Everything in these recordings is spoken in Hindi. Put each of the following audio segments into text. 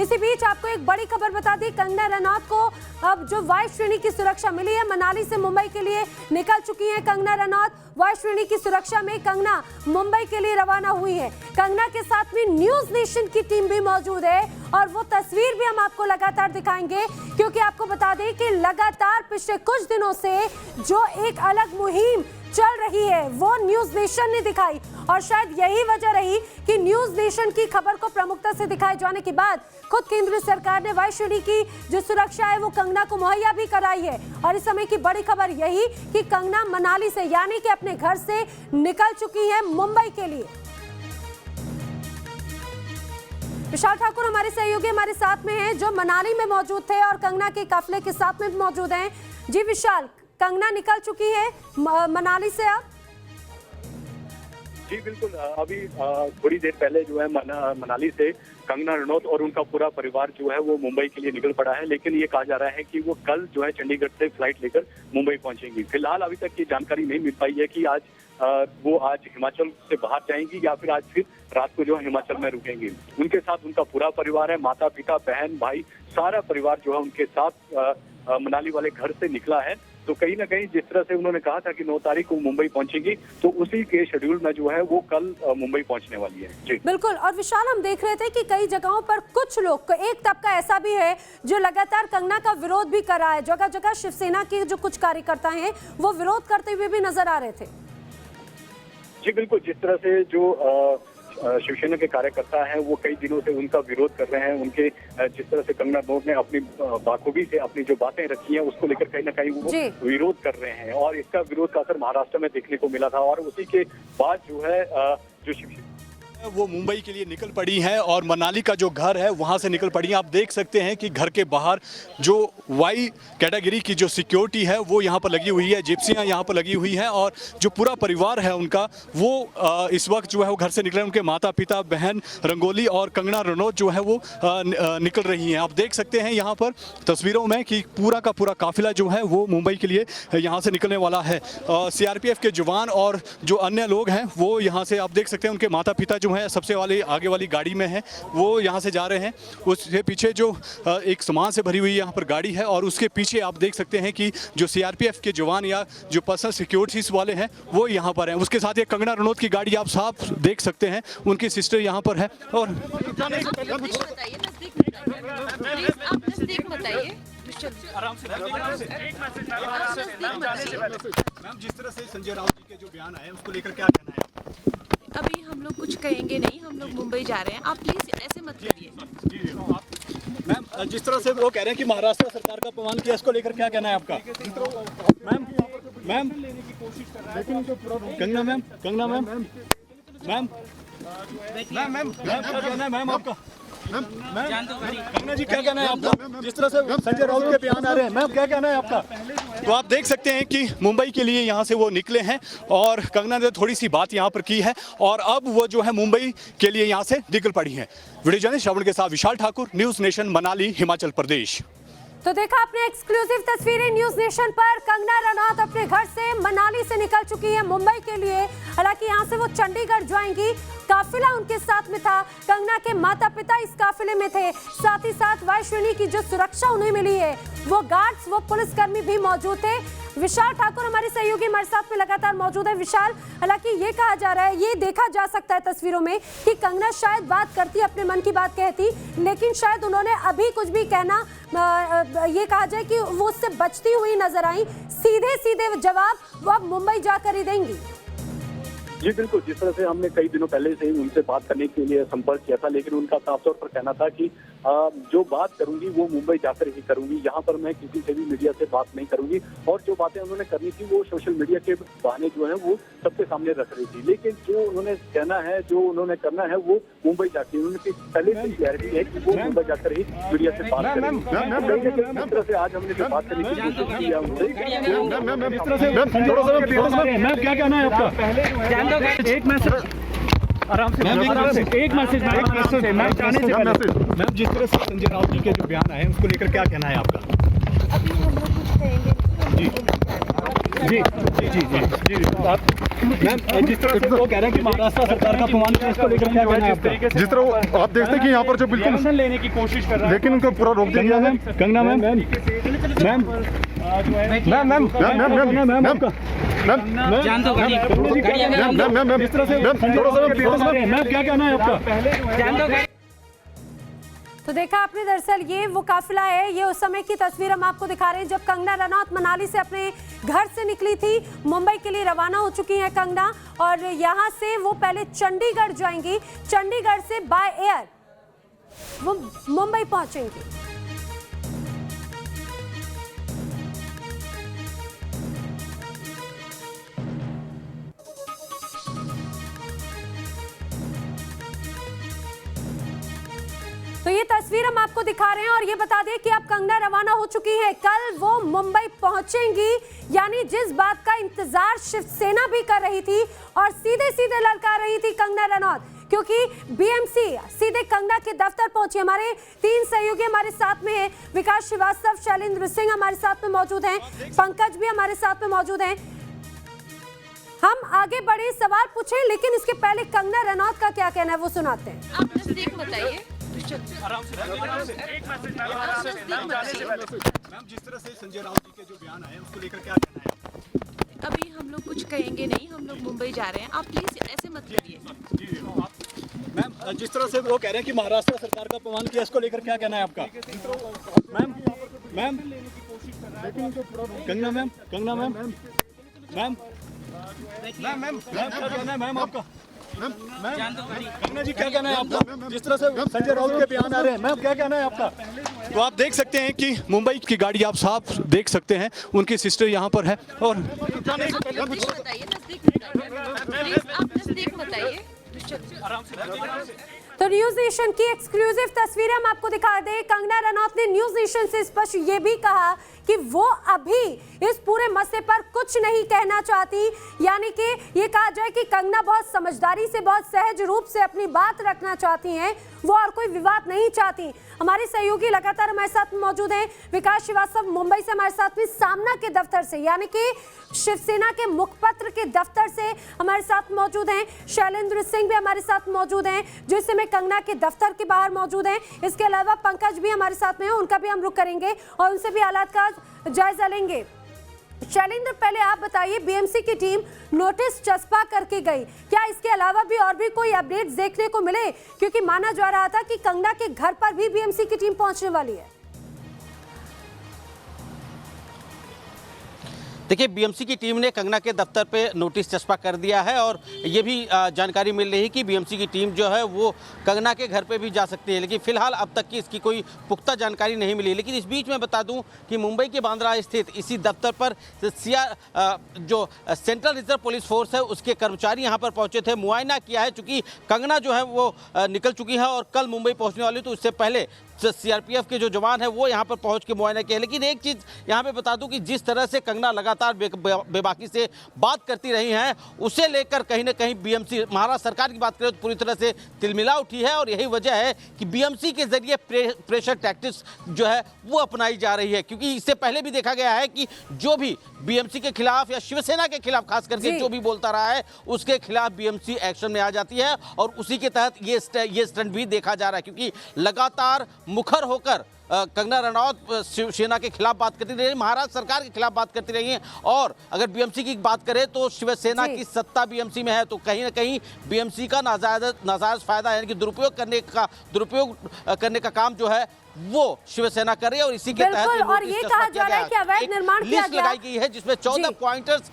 इसी बीच आपको एक बड़ी खबर बता दी, कंगना रनौत को अब जो वायु श्रेणी की सुरक्षा मिली है, मनाली से मुंबई के लिए निकल चुकी है कंगना रनौत। वायु श्रेणी की सुरक्षा में कंगना मुंबई के लिए रवाना हुई है। कंगना के साथ में न्यूज नेशन की टीम भी मौजूद है और वो तस्वीर भी हम आपको लगातार दिखाएंगे, क्योंकि आपको बता दें कि लगातार पिछले कुछ दिनों से जो एक अलग मुहिम चल रही है वो न्यूज नेशन ने दिखाई, और शायद यही वजह रही कि न्यूज नेशन की खबर को प्रमुखता से दिखाए जाने के बाद खुद केंद्र सरकार ने वायु श्रेणी की जो सुरक्षा है वो कंगना को मुहैया भी कराई है। और इस समय की बड़ी खबर यही कि कंगना मनाली से यानी कि अपने घर से निकल चुकी है मुंबई के लिए। विशाल ठाकुर हमारे सहयोगी हमारे साथ में हैं, जो मनाली में मौजूद थे और कंगना के काफिले के साथ में मौजूद हैं। जी विशाल, कंगना निकल चुकी है मनाली से अब? जी बिल्कुल, अभी थोड़ी देर पहले जो है मनाली से कंगना रनौत और उनका पूरा परिवार जो है वो मुंबई के लिए निकल पड़ा है, लेकिन ये कहा जा रहा है कि वो कल जो है चंडीगढ़ से फ्लाइट लेकर मुंबई पहुंचेंगी। फिलहाल अभी तक ये जानकारी नहीं मिल पाई है कि आज वो आज हिमाचल से बाहर जाएंगी या फिर आज फिर रात को जो है हिमाचल में रुकेंगी। उनके साथ उनका पूरा परिवार है, माता पिता बहन भाई सारा परिवार जो है उनके साथ मनाली वाले घर से निकला है। तो कहीं ना कहीं जिस तरह से उन्होंने कहा था कि 9 तारीख को मुंबई पहुंचेंगी, तो उसी के शेड्यूल में जो है वो कल मुंबई पहुंचने वाली है। जी बिल्कुल। और विशाल, हम देख रहे थे कि कई जगहों पर कुछ लोग, एक तबका ऐसा भी है जो लगातार कंगना का विरोध भी कर रहा है। जगह जगह शिवसेना के जो कुछ कार्यकर्ता हैं वो विरोध करते हुए भी नजर आ रहे थे। जी बिल्कुल, जिस तरह से जो शिवसेना के कार्यकर्ता हैं वो कई दिनों से उनका विरोध कर रहे हैं। उनके जिस तरह से कंगना रनौत ने अपनी बाखूबी से अपनी जो बातें रखी हैं उसको लेकर कहीं ना कहीं वो विरोध कर रहे हैं, और इसका विरोध का असर महाराष्ट्र में देखने को मिला था। और उसी के बाद जो है जो शिवसेना वो मुंबई के लिए निकल पड़ी हैं और मनाली का जो घर है वहाँ से निकल पड़ी हैं। आप देख सकते हैं कि घर के बाहर जो वाई कैटेगरी की जो सिक्योरिटी है वो यहाँ पर लगी हुई है, जिप्सियाँ यहाँ पर लगी हुई हैं, और जो पूरा परिवार है उनका वो इस वक्त जो है वो घर से निकले। उनके माता पिता बहन रंगोली और कंगना रनौत जो है वो निकल रही हैं। आप देख सकते हैं यहाँ पर तस्वीरों में कि पूरा का पूरा काफिला जो है वो मुंबई के लिए यहाँ से निकलने वाला है। CRPF के जवान और जो अन्य लोग हैं वो यहाँ से आप देख सकते हैं, उनके माता पिता जो है सबसे आगे वाली गाड़ी में है, वो यहाँ से जा रहे हैं। उसके पीछे जो एक सामान से भरी हुई यहाँ पर गाड़ी है, और उसके पीछे आप देख सकते हैं कि जो CRPF के जवान या जो पर्सनल सिक्योरिटीज वाले हैं वो यहाँ पर हैं। उसके साथ ये कंगना रनौत की गाड़ी आप साफ देख सकते हैं, उनकी सिस्टर यहाँ पर है। और मैम, जिस तरह से संजय राउत जी के जो बयान आए उसको लेकर क्या कहना है? अभी हम लोग कुछ कहेंगे नहीं, हम लोग मुंबई जा रहे हैं, आप प्लीज ऐसे मत करिए। मैम, जिस तरह से वो कह रहे हैं कि महाराष्ट्र सरकार का अपमान किया, इसको लेकर क्या कहना है आपका? मैम मैम कंगना मैम क्या कहना है मैम आपका? कंगना जी क्या कहना है आपका? जिस तरह से संजय राउत के बयान आ रहे हैं, मैम क्या कहना है आपका? तो आप देख सकते हैं कि मुंबई के लिए यहाँ से वो निकले हैं और कंगना ने थोड़ी सी बात यहाँ पर की है, और अब वो जो है मुंबई के लिए यहाँ से निकल पड़ी हैं। वीडियो जर्नलिस्ट श्रवण के साथ विशाल ठाकुर, न्यूज नेशन, मनाली, हिमाचल प्रदेश। तो देखा आपने एक्सक्लूसिव तस्वीरें न्यूज नेशन पर। कंगना रनौत अपने घर से मनाली से निकल चुकी है मुंबई के लिए। हालांकि यहाँ से वो चंडीगढ़ जाएंगी। काफिला उनके साथ में था, कंगना के माता पिता इस काफिले में थे, साथ ही साथ वायु श्रेणी की जो सुरक्षा उन्हें मिली है वो गार्ड्स, वो पुलिसकर्मी भी मौजूद थे। विशाल ठाकुर हमारे सहयोगी हमारे साथ में लगातार मौजूद है। विशाल, हालांकि ये कहा जा रहा है, ये देखा जा सकता है तस्वीरों में कि कंगना शायद बात करती, अपने मन की बात कहती, लेकिन शायद उन्होंने अभी कुछ भी कहना, ये कहा जाए कि वो उससे बचती हुई नजर आई। सीधे जवाब वो अब मुंबई जाकर ही देंगी। जी बिल्कुल, जिस तरह से हमने कई दिनों पहले से ही उनसे बात करने के लिए संपर्क किया था, लेकिन उनका साफ तौर पर कहना था कि जो बात करूंगी वो मुंबई जाकर ही करूंगी, यहाँ पर मैं किसी से भी मीडिया से बात नहीं करूंगी। और जो बातें उन्होंने करनी थी वो सोशल मीडिया के बहाने जो है वो सबके सामने रख रही थी, लेकिन जो उन्होंने कहना है, जो उन्होंने करना है वो मुंबई जाकर, उनकी पहले से क्लैरिटी है कि वो मुंबई जाकर ही मीडिया से बात करेंगे। जिस तरह से आज हमने जो बात करने की कोशिश की है उनसे, क्या कहना है आपका? एक मैसेज आराम से, एक मैसेज मैम, जिस तरह से संजय राउत जी के जो बयान आए उसको लेकर क्या कहना है आपका? अभी हम लोग कुछ कहेंगे नहीं, जी जी जी जी मैम, जिस तरह से वो कह रहे हैं कि महाराष्ट्र सरकार का अपमान किया, इसको लेकर क्या कहना है आपका? जिस तरह आप देखते हैं कि यहाँ पर जो बिल्कुल एक्शन लेने की कोशिश कर रहा है, लेकिन उनको पूरा रोक दिया गया है। Kangana ma'am ma'am ma'am ma'am ma'am आपका जान दो गाड़ी जिस तरह से मैम क्या कहना है आपका? जान दो गाड़ी। तो देखा आपने, दरअसल ये वो काफिला है, ये उस समय की तस्वीर हम आपको दिखा रहे हैं जब कंगना रनौत मनाली से अपने घर से निकली थी। मुंबई के लिए रवाना हो चुकी हैं कंगना, और यहां से वो पहले चंडीगढ़ जाएंगी, चंडीगढ़ से बाय एयर वो मुंबई पहुंचेंगी। तो ये तस्वीर हम आपको दिखा रहे हैं, और ये बता दें कि अब कंगना रवाना हो चुकी है। कल वो मुंबई पहुंचेंगी, यानी जिस बात का इंतजार शिवसेना भी कर रही थी और सीधे सीधे ललकार रही थी कंगना रनौत, क्योंकि बीएमसी सीधे कंगना के दफ्तर पहुंची। हमारे 3 सहयोगी हमारे साथ में हैं, विकास श्रीवास्तव, शैलेंद्र सिंह हमारे साथ में मौजूद हैं, पंकज भी हमारे साथ में मौजूद हैं। हम आगे बढ़े, सवाल पूछे, लेकिन इसके पहले कंगना रनौत का क्या कहना है वो सुनाते हैं। आप नजदीक बताइए। आराम से मैम, जिस तरह से संजय राउत जी के जो बयान आए उसको लेकर क्या कहना है? अभी हम लोग कुछ कहेंगे नहीं, हम लोग मुंबई जा रहे हैं, आप प्लीज ऐसे मत करिए। मैम, जिस तरह से वो कह रहे हैं कि महाराष्ट्र सरकार का अपमान किया, इसको लेकर क्या कहना है आपका? Ma'am ma'am Kangana ma'am ma'am ma'am क्या कहना है मैम आपका? कंगना जी क्या कहना है आपका? जिस तरह से संजय राउत के बयान आ रहे हैं, मैम क्या कहना है आपका? तो आप देख सकते हैं कि मुंबई की गाड़ी आप साफ देख सकते हैं, उनकी सिस्टर यहाँ पर है। और नजदीक बताइए, प्लीज आप नजदीक बताइए। तो न्यूज नेशन की एक्सक्लूसिव तस्वीरें हम आपको दिखा दें। कंगना रनौत ने न्यूज नेशन से स्पष्ट ये भी कहा कि वो अभी इस पूरे मसले पर कुछ नहीं कहना चाहती, यानी कि ये कहा जाए कि कंगना बहुत समझदारी से, बहुत सहज रूप से अपनी बात रखना चाहती हैं, वो और कोई विवाद नहीं चाहती। हमारे सहयोगी लगातार हमारे साथ मौजूद हैं, विकास श्रीवास्तव मुंबई से हमारे साथ में, सामना के दफ्तर से, यानी कि शिवसेना के मुखपत्र के दफ्तर से हमारे साथ मौजूद हैं, शैलेंद्र सिंह भी हमारे साथ मौजूद हैं जो इस समय कंगना के दफ्तर के बाहर मौजूद हैं। इसके अलावा पंकज भी हमारे साथ में हैं, उनका भी हम रुख करेंगे और उनसे भी हालात का जायजा लेंगे। शैलेंद्र, पहले आप बताइए, बीएमसी की टीम नोटिस चस्पा करके गई, क्या इसके अलावा भी और भी कोई अपडेट्स देखने को मिले? क्योंकि माना जा रहा था कि कंगना के घर पर भी बीएमसी की टीम पहुंचने वाली है। देखिए, बीएमसी की टीम ने कंगना के दफ्तर पे नोटिस चस्पा कर दिया है, और ये भी जानकारी मिल रही है कि बीएमसी की टीम जो है वो कंगना के घर पे भी जा सकती है, लेकिन फिलहाल अब तक की इसकी कोई पुख्ता जानकारी नहीं मिली। लेकिन इस बीच में बता दूं कि मुंबई के बांद्रा स्थित इसी दफ्तर पर जो सेंट्रल रिजर्व पुलिस फोर्स है उसके कर्मचारी यहाँ पर पहुँचे थे, मुआयना किया है। चूँकि कंगना जो है वो निकल चुकी है और कल मुंबई पहुँचने वाली, तो उससे पहले सीआरपीएफ के जो जवान है वो यहाँ पर पहुँच के मुआयना किया। लेकिन एक चीज़ यहाँ पे बता दूं कि जिस तरह से कंगना लगातार बेबाकी से बात करती रही हैं, उसे लेकर कहीं ना कहीं बीएमसी, महाराष्ट्र सरकार की बात करें तो पूरी तरह से तिलमिला उठी है, और यही वजह है कि बीएमसी के जरिए प्रेशर टैक्टिक्स जो है वो अपनाई जा रही है। क्योंकि इससे पहले भी देखा गया है कि जो भी बीएमसी के खिलाफ या शिवसेना के खिलाफ खास करके जो भी बोलता रहा है उसके खिलाफ बीएमसी एक्शन में आ जाती है, और उसी के तहत ये स्टंट भी देखा जा रहा है। क्योंकि लगातार मुखर होकर कंगना रनौत शिवसेना के खिलाफ बात करती रही, महाराष्ट्र सरकार के खिलाफ बात करती रही हैं। और अगर बीएमसी की बात करें तो शिवसेना की सत्ता बीएमसी में है, तो कहीं ना कहीं बीएमसी का नाजायज फायदा यानी कि दुरुपयोग करने का काम जो है वो शिवसेना कर रही है, और इसी के तहत और ये कहा जा रहा है कि अवैध निर्माण किया गया, लगाई गई है जिसमें 14 पॉइंटर्स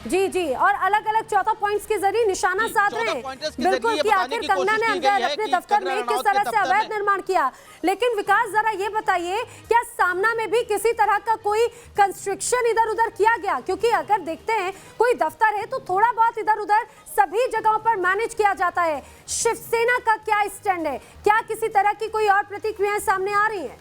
जी और अलग अलग 14 पॉइंट्स के जरिए निशाना साध रहे हैं, बिल्कुल, कि आखिर कंगना ने अंदर अपने दफ्तर में किस तरह से अवैध निर्माण किया। लेकिन विकास, जरा ये बताइए, क्या सामना में भी किसी तरह का कोई कंस्ट्रक्शन इधर उधर किया गया? क्योंकि अगर देखते हैं कोई दफ्तर है तो थोड़ा बहुत इधर उधर सभी जगहों पर मैनेज किया जाता है। शिवसेना का क्या स्टैंड है? क्या किसी तरह की कोई और प्रतिक्रियाएं सामने आ रही हैं?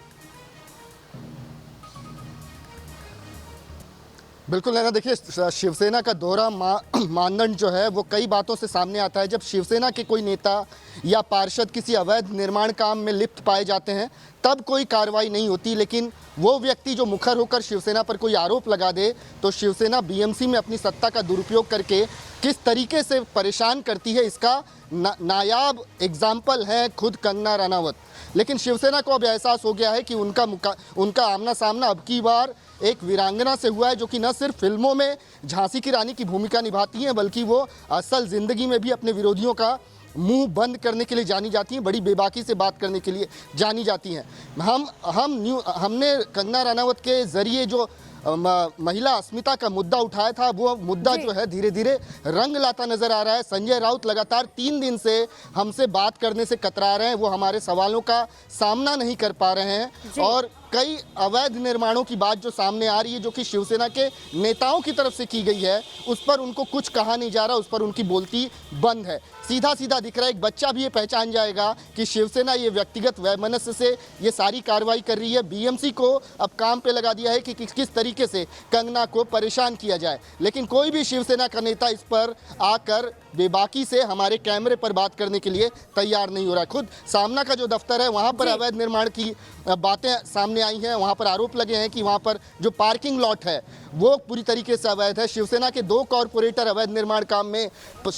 बिल्कुल नैना, देखिए शिवसेना का दोहरा मानदंड जो है वो कई बातों से सामने आता है। जब शिवसेना के कोई नेता या पार्षद किसी अवैध निर्माण काम में लिप्त पाए जाते हैं तब कोई कार्रवाई नहीं होती, लेकिन वो व्यक्ति जो मुखर होकर शिवसेना पर कोई आरोप लगा दे तो शिवसेना बीएमसी में अपनी सत्ता का दुरुपयोग करके किस तरीके से परेशान करती है, इसका नायाब एग्जाम्पल है खुद कंगना रनावत। लेकिन शिवसेना को अब एहसास हो गया है कि उनका आमना सामना अब की बार एक वीरांगना से हुआ है, जो कि न सिर्फ फिल्मों में झांसी की रानी की भूमिका निभाती हैं बल्कि वो असल ज़िंदगी में भी अपने विरोधियों का मुंह बंद करने के लिए जानी जाती हैं, बड़ी बेबाकी से बात करने के लिए जानी जाती हैं। हमने कंगना रनावत के ज़रिए जो महिला अस्मिता का मुद्दा उठाया था, वो मुद्दा जो है धीरे धीरे रंग लाता नजर आ रहा है। संजय राउत लगातार 3 दिन से हमसे बात करने से कतरा रहे हैं, वो हमारे सवालों का सामना नहीं कर पा रहे हैं और कई अवैध निर्माणों की बात जो सामने आ रही है, जो कि शिवसेना के नेताओं की तरफ से की गई है, उस पर उनको कुछ कहा नहीं जा रहा, उस पर उनकी बोलती बंद है। सीधा सीधा दिख रहा है, एक बच्चा भी ये पहचान जाएगा कि शिवसेना ये व्यक्तिगत वैमनस्य से ये सारी कार्रवाई कर रही है। बीएमसी को अब काम पे लगा दिया है कि किस तरीके से कंगना को परेशान किया जाए, लेकिन कोई भी शिवसेना का नेता इस पर आकर बेबाकी से हमारे कैमरे पर बात करने के लिए तैयार नहीं हो रहा है। खुद सामना का जो दफ्तर है वहाँ पर अवैध निर्माण की बातें सामने आई हैं, वहाँ पर आरोप लगे हैं कि वहाँ पर जो पार्किंग लॉट है वो पूरी तरीके से अवैध है। शिवसेना के 2 कॉरपोरेटर अवैध निर्माण काम में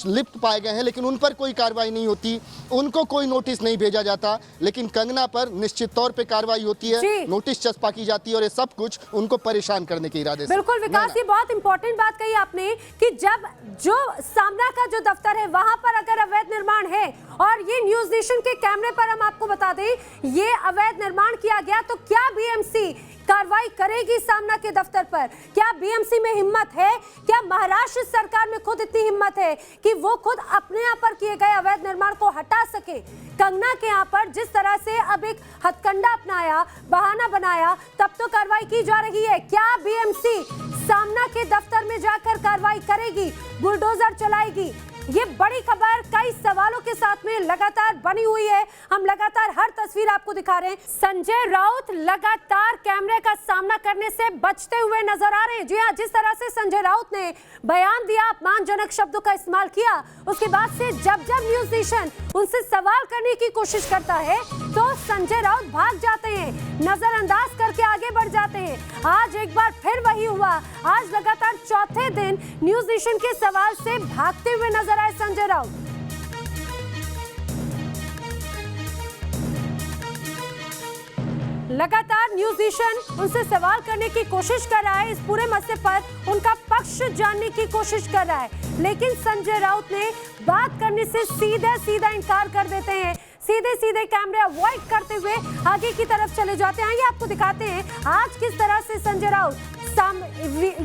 लिप्त पाए गए हैं, लेकिन उन पर कोई कार्रवाई नहीं होती, उनको कोई नोटिस नहीं भेजा जाता, लेकिन कंगना पर निश्चित तौर पे कार्रवाई होती है, नोटिस चस्पा की जाती है और ये सब कुछ उनको परेशान करने के इरादे से। बिल्कुल विकास, ये बहुत इंपॉर्टेंट बात कही आपने कि जब जो सामना का जो दफ्तर है वहां पर अगर अवैध निर्माण है और ये न्यूज नेशन के कैमरे पर हम आपको बता दें ये अवैध निर्माण किया गया, तो क्या बीएमसी कार्रवाई करेगी सामना के दफ्तर पर? क्या बीएमसी में हिम्मत है? क्या महाराष्ट्र सरकार में खुद इतनी हिम्मत है कि वो खुद अपने यहाँ पर किए गए अवैध निर्माण को हटा सके? कंगना के यहाँ पर जिस तरह से अब एक हथकंडा अपनाया, बहाना बनाया, तब तो कार्रवाई की जा रही है। क्या बीएमसी सामना के दफ्तर में जाकर कार्रवाई करेगी, बुलडोजर चलाएगी? ये बड़ी खबर कई सवालों के साथ में लगातार बनी हुई है। हम लगातार हर तस्वीर आपको दिखा रहे हैं। संजय राउत लगातार कैमरे का सामना करने से बचते हुए नजर आ रहे हैं। जी हाँ, जिस तरह से संजय राउत ने बयान दिया, अपमानजनक शब्दों का इस्तेमाल किया, उसके बाद से जब न्यूज नेशन उनसे सवाल करने की कोशिश करता है तो संजय राउत भाग जाते हैं, नजरअंदाज करके आगे बढ़ जाते हैं। आज एक बार फिर वही हुआ। आज लगातार चौथे दिन न्यूज नेशन के सवाल से भागते हुए नजर आए संजय राउत। लगातार न्यूज नेशन उनसे सवाल करने की कोशिश कर रहा है, इस पूरे मसले पर उनका पक्ष जानने की कोशिश कर रहा है, लेकिन संजय राउत ने बात करने से सीधा इनकार कर देते हैं। सीधे कैमरे अवॉइड करते हुए आगे की तरफ चले जाते हैं। ये आपको दिखाते हैं आज किस तरह से संजय राउत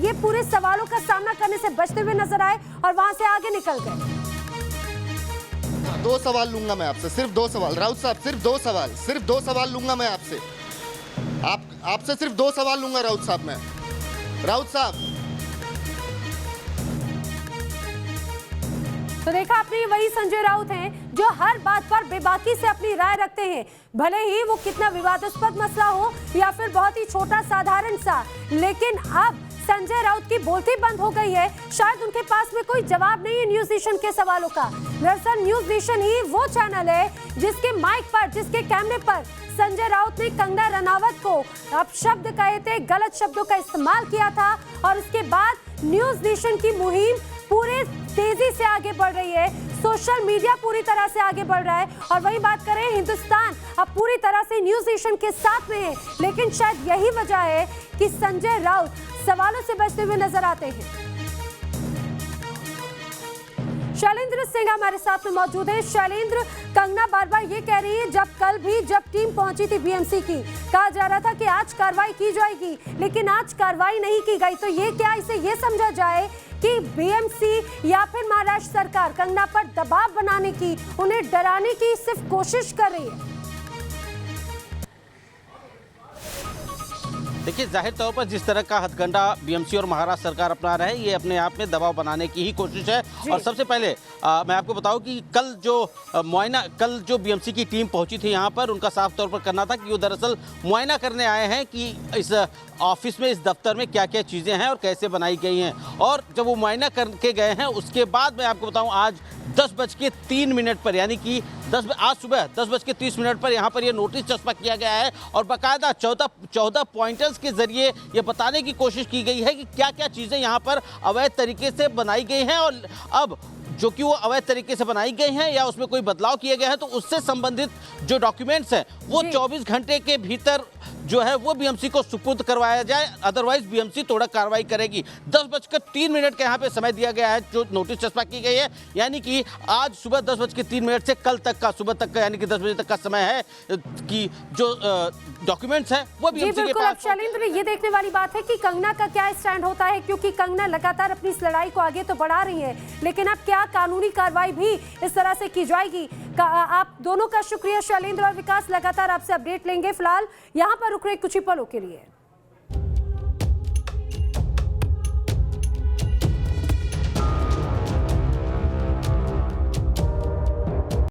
ये पूरे सवालों का सामना करने से बचते हुए नजर आए और वहां से आगे निकल गए। 2 सवाल लूंगा मैं आपसे, सिर्फ 2 सवाल। राउत साहब सिर्फ 2 सवाल लूंगा मैं आपसे। आपसे सिर्फ 2 सवाल लूंगा राउत साहब मैं। राउत साहब, तो देखा आपने, वही संजय राउत हैं जो हर बात पर बेबाकी से अपनी राय रखते हैं, भले ही वो कितना विवादास्पद मसला हो या फिर बहुत ही छोटा साधारण सा। लेकिन अब संजय राउत की बोलती बंद हो गई है। शायद उनके पास में कोई जवाब नहीं है न्यूज नेशन के सवालों का। दरअसल न्यूज नेशन ही वो चैनल है जिसके माइक पर, जिसके कैमरे पर संजय राउत ने कंगना रनावत को अपशब्द कहे थे, गलत शब्दों का इस्तेमाल किया था और उसके बाद न्यूज नेशन की मुहिम पूरे तेजी से आगे बढ़ रही है। सोशल मीडिया पूरी तरह से आगे बढ़ रहा है और वही बात करें, हिंदुस्तान अब पूरी तरह से न्यूज नेशन के साथ में है। लेकिन शायद यही वजह है कि संजय राउत सवालों से बचते हुए नजर आते हैं। शैलेंद्र सिंह हमारे साथ में मौजूद है। शैलेंद्र, कंगना बार बार ये कह रही है, जब टीम पहुंची थी बीएमसी की, कहा जा रहा था कि आज कार्रवाई की जाएगी, लेकिन आज कार्रवाई नहीं की गई। तो ये क्या इसे ये समझा जाए कि बीएमसी या फिर महाराष्ट्र सरकार कंगना पर दबाव बनाने की, उन्हें डराने की सिर्फ कोशिश कर रही है? देखिए, जाहिर तौर पर जिस तरह का हथकंडा बीएमसी और महाराष्ट्र सरकार अपना रहे हैं, ये अपने आप में दबाव बनाने की ही कोशिश है। और सबसे पहले मैं आपको बताऊं कि कल जो बीएमसी की टीम पहुंची थी यहाँ पर, उनका साफ तौर पर करना था कि वो दरअसल मुआयना करने आए हैं कि इस ऑफिस में, इस दफ्तर में क्या क्या चीज़ें हैं और कैसे बनाई गई हैं। और जब वो मुआयना करके गए हैं, उसके बाद मैं आपको बताऊँ आज 10:03 पर, यानी कि आज सुबह 10:30 पर यहाँ पर ये नोटिस चस्पा किया गया है और बाकायदा 14 पॉइंटर्स के जरिए ये बताने की कोशिश की गई है कि क्या क्या चीज़ें यहाँ पर अवैध तरीके से बनाई गई हैं और अब जो कि वो अवैध तरीके से बनाई गई हैं या उसमें कोई बदलाव किए गए हैं, तो उससे संबंधित जो डॉक्यूमेंट्स हैं वो 24 घंटे के भीतर जो है वो बीएमसी को सुपुर्द करवाया जाए, अदरवाइज बीएमसी तोड़ा कार्रवाई करेगी। 10:03 का यहाँ पे समय दिया गया है जो नोटिस चस्पा की गई है, यानी कि आज सुबह 10:03 से कल तक का, सुबह तक का, यानी कि 10 बजे तक का समय है कि जो डॉक्यूमेंट्स हैं वो बीएमसी के पास। शैलेंद्र, ये देखने वाली बात है कि कंगना का क्या स्टैंड होता है, क्योंकि कंगना लगातार अपनी इस लड़ाई को आगे तो बढ़ा रही है, लेकिन अब क्या कानूनी कार्रवाई भी इस तरह से की जाएगी? आप दोनों का शुक्रिया शैलेंद्र और विकास, लगातार आपसे अपडेट लेंगे। फिलहाल यहाँ पर रुक रहे कुछ ही पलों के लिए।